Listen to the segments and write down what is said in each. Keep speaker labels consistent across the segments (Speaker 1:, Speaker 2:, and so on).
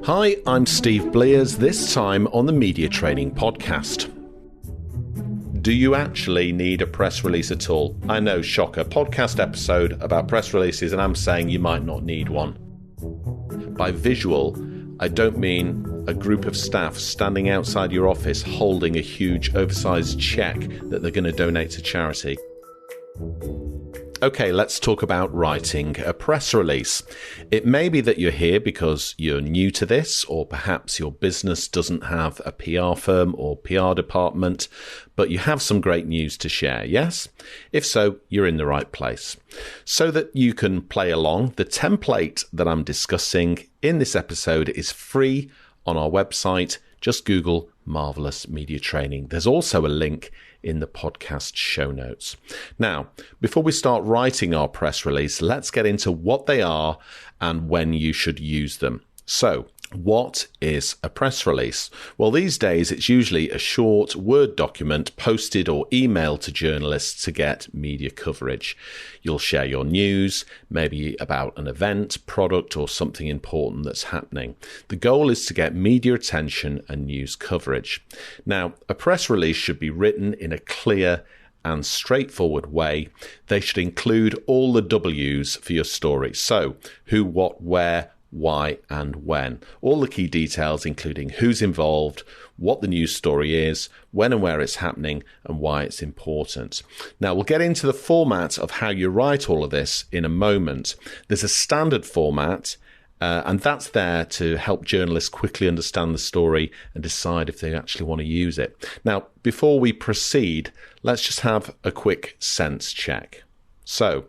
Speaker 1: Hi, I'm Steve Blears, this time on the Media Training Podcast. Do you actually need a press release at all? I know, shocker, podcast episode about press releases, and I'm saying you might not need one. By visual, I don't mean a group of staff standing outside your office holding a huge oversized check that they're going to donate to charity. Okay, let's talk about writing a press release. It may be that you're here because you're new to this, or perhaps your business doesn't have a PR firm or PR department, but you have some great news to share, yes? If so, you're in the right place. So that you can play along, the template that I'm discussing in this episode is free on our website. Just Google Marvelous Media Training. There's also a link in the podcast show notes. Now, before we start writing our press release, let's get into what they are and when you should use them. So, what is a press release? Well, these days it's usually a short Word document posted or emailed to journalists to get media coverage. You'll share your news, maybe about an event, product, or something important that's happening. The goal is to get media attention and news coverage. Now, a press release should be written in a clear and straightforward way. They should include all the W's for your story. So, who, what, where, why and when. All the key details, including who's involved, what the news story is, when and where it's happening, and why it's important. Now, we'll get into the format of how you write all of this in a moment. There's a standard format, and that's there to help journalists quickly understand the story and decide if they actually want to use it. Now, before we proceed, let's just have a quick sense check. So,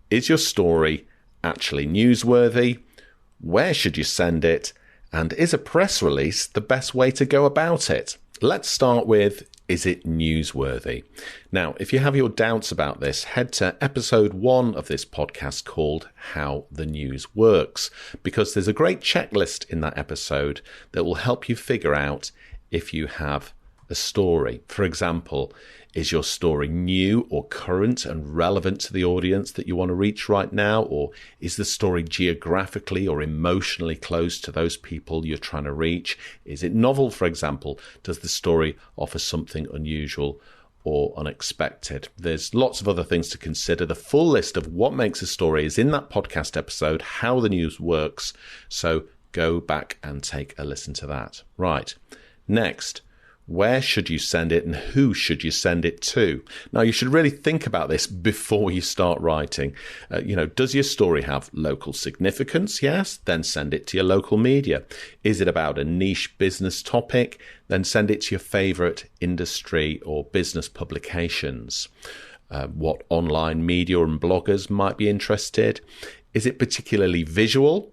Speaker 1: is your story actually newsworthy? Where should you send it? And is a press release the best way to go about it? Let's start with, is it newsworthy? Now, if you have your doubts about this, head to episode 1 of this podcast called How the News Works, because there's a great checklist in that episode that will help you figure out if you have a story. For example, is your story new or current and relevant to the audience that you want to reach right now? Or is the story geographically or emotionally close to those people you're trying to reach? Is it novel, for example? Does the story offer something unusual or unexpected? There's lots of other things to consider. The full list of what makes a story is in that podcast episode, How the News Works. So go back and take a listen to that. Right. Next, where should you send it and who should you send it to? Now, you should really think about this before you start writing. Does your story have local significance? Yes, then send it to your local media. Is it about a niche business topic? Then send it to your favorite industry or business publications. What online media and bloggers might be interested? Is it particularly visual?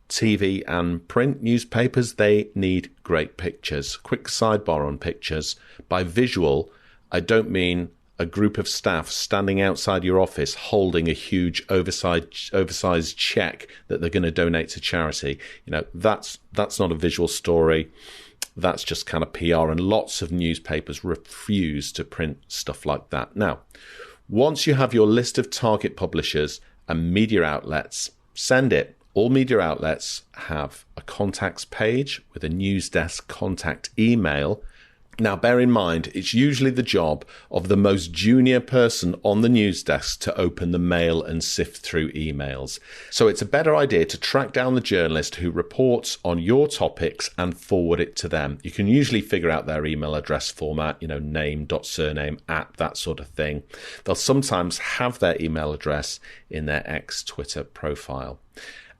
Speaker 1: TV and print newspapers, they need great pictures. Quick sidebar on pictures. By visual, I don't mean a group of staff standing outside your office holding a huge oversized check that they're going to donate to charity. That's not a visual story. That's just kind of PR, and lots of newspapers refuse to print stuff like that. Now, once you have your list of target publishers and media outlets, send it. All media outlets have a contacts page with a news desk contact email. Now, bear in mind, it's usually the job of the most junior person on the news desk to open the mail and sift through emails. So it's a better idea to track down the journalist who reports on your topics and forward it to them. You can usually figure out their email address format, name.surname @ that sort of thing. They'll sometimes have their email address in their ex-Twitter profile.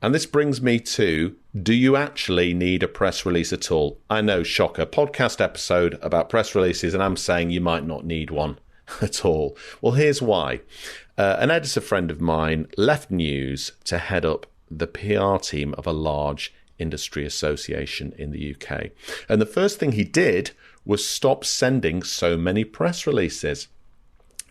Speaker 1: And this brings me to, do you actually need a press release at all? I know, shocker, podcast episode about press releases, and I'm saying you might not need one at all. Well, here's why. An editor friend of mine left news to head up the PR team of a large industry association in the UK. And the first thing he did was stop sending so many press releases.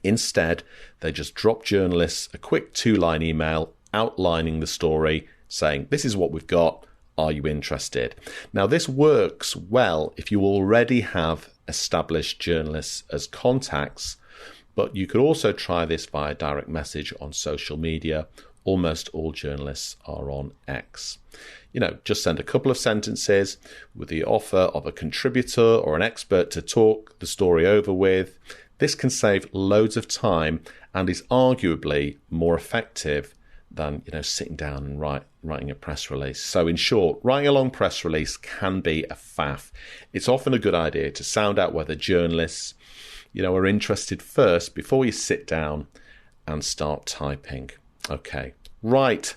Speaker 1: Instead, they just dropped journalists a quick 2-line email outlining the story, saying, this is what we've got, are you interested? Now, this works well if you already have established journalists as contacts, but you could also try this via direct message on social media almost all journalists are on X. Just send a couple of sentences with the offer of a contributor or an expert to talk the story over with. This can save loads of time and is arguably more effective than sitting down and writing a press release. So in short, writing a long press release can be a faff. It's often a good idea to sound out whether journalists are interested first before you sit down and start typing. Okay, right.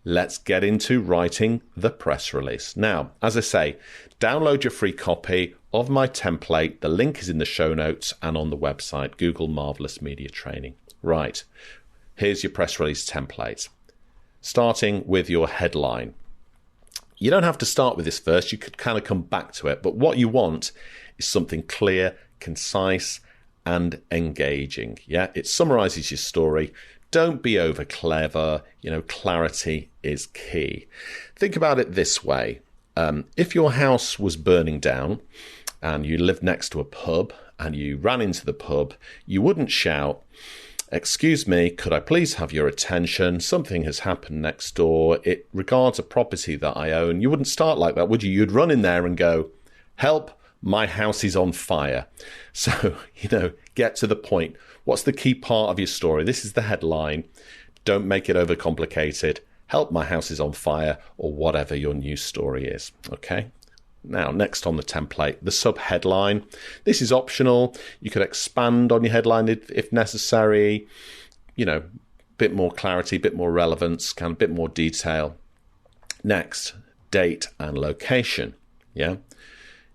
Speaker 1: Let's get into writing the press release. Now, as I say, download your free copy of my template. The link is in the show notes and on the website, Google Marvelous Media Training. Right, here's your press release template. Starting with your headline. You don't have to start with this first. You could kind of come back to it. But what you want is something clear, concise, and engaging. Yeah, it summarizes your story. Don't be over clever. Clarity is key. Think about it this way. If your house was burning down and you lived next to a pub and you ran into the pub, you wouldn't shout, "Excuse me, could I please have your attention? Something has happened next door. It regards a property that I own." You wouldn't start like that, would you? You'd run in there and go, "Help, my house is on fire." So, get to the point. What's the key part of your story? This is the headline. Don't make it overcomplicated. "Help, my house is on fire," or whatever your news story is. Okay. Now, next on the template, the sub-headline. This is optional. You could expand on your headline if necessary. Bit more clarity, bit more relevance, kind of bit more detail. Next, date and location. Yeah.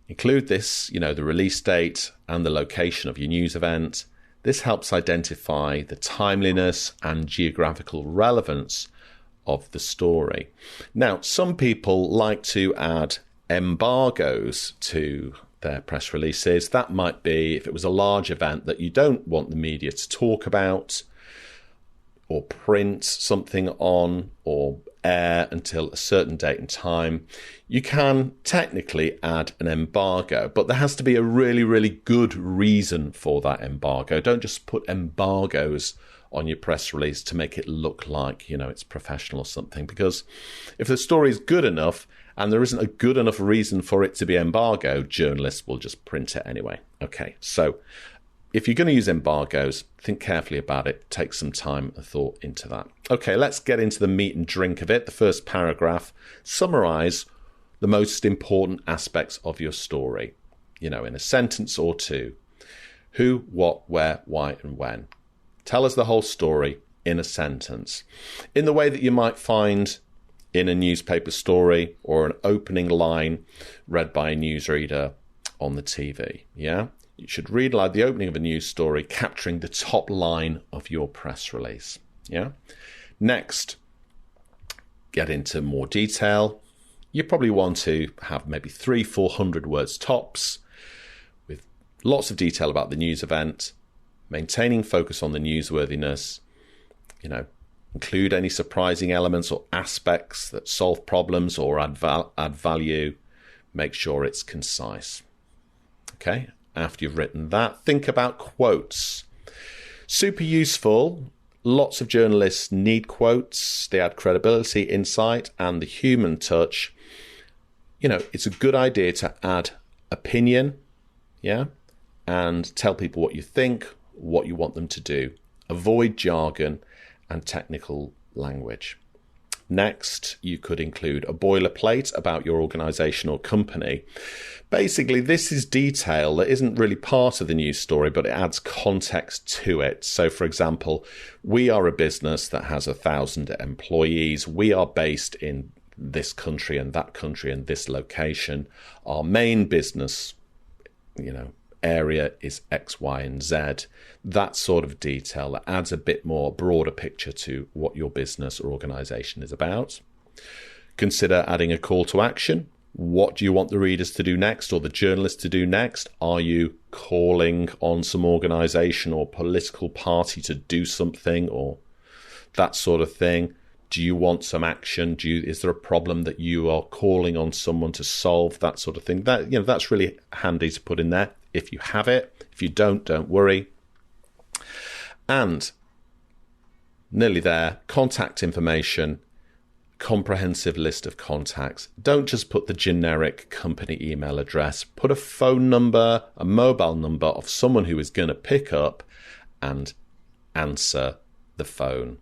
Speaker 1: Include this, the release date and the location of your news event. This helps identify the timeliness and geographical relevance of the story. Now, some people like to add embargoes to their press releases. That might be if it was a large event that you don't want the media to talk about or print something on or air until a certain date and time. You can technically add an embargo, but there has to be a really, really good reason for that embargo. Don't just put embargoes on your press release to make it look like, it's professional or something. Because if the story is good enough and there isn't a good enough reason for it to be embargoed, journalists will just print it anyway. Okay, so if you're going to use embargoes, think carefully about it. Take some time and thought into that. Okay, let's get into the meat and drink of it. The first paragraph, summarize the most important aspects of your story, in a sentence or two. Who, what, where, why, and when. Tell us the whole story in a sentence, in the way that you might find in a newspaper story or an opening line read by a newsreader on the TV. Yeah? You should read like the opening of a news story, capturing the top line of your press release. Yeah. Next, get into more detail. You probably want to have maybe 300-400 words tops, with lots of detail about the news event, maintaining focus on the newsworthiness. Include any surprising elements or aspects that solve problems or add value. Make sure it's concise. Okay. After you've written that, think about quotes. Super useful. Lots of journalists need quotes. They add credibility, insight, and the human touch. It's a good idea to add opinion, yeah, and tell people what you think, what you want them to do. Avoid jargon and technical language. Next, you could include a boilerplate about your organization or company. Basically, this is detail that isn't really part of the news story, but it adds context to it. So, for example, we are a business that has 1,000 employees. We are based in this country and this location. Our main business, area is X, Y, and Z. That sort of detail that adds a bit more broader picture to what your business or organization is about. Consider adding a call to action. What do you want the readers to do next or the journalists to do next? Are you calling on some organization or political party to do something or that sort of thing? Do you want some action? Is there a problem that you are calling on someone to solve? That sort of thing. That's really handy to put in there if you have it. If you don't worry. And Nearly there. Contact information, comprehensive list of contacts. Don't just put the generic company email address. Put a phone number, a mobile number of someone who is going to pick up and answer the phone.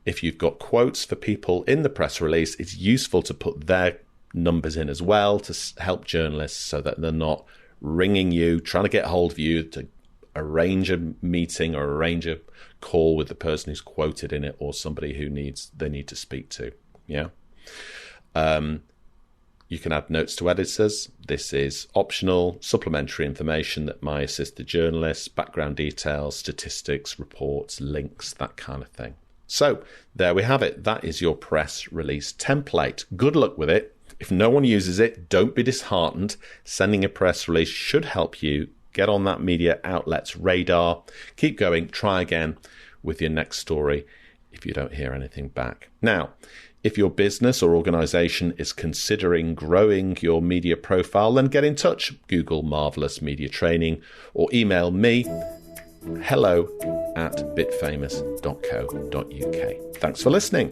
Speaker 1: If you've got quotes for people in the press release, it's useful to put their numbers in as well to help journalists so that they're not ringing you, trying to get hold of you to arrange a meeting or arrange a call with the person who's quoted in it or somebody who they need to speak to. Yeah. You can add notes to editors. This is optional, supplementary information that might assist the journalists, background details, statistics, reports, links, that kind of thing. So there we have it. That is your press release template. Good luck with it. If no one uses it, don't be disheartened. Sending a press release should help you get on that media outlet's radar. Keep going. Try again with your next story if you don't hear anything back. Now, if your business or organization is considering growing your media profile, then get in touch. Google Marvelous Media Training or email me, hello@bitfamous.co.uk. Thanks for listening.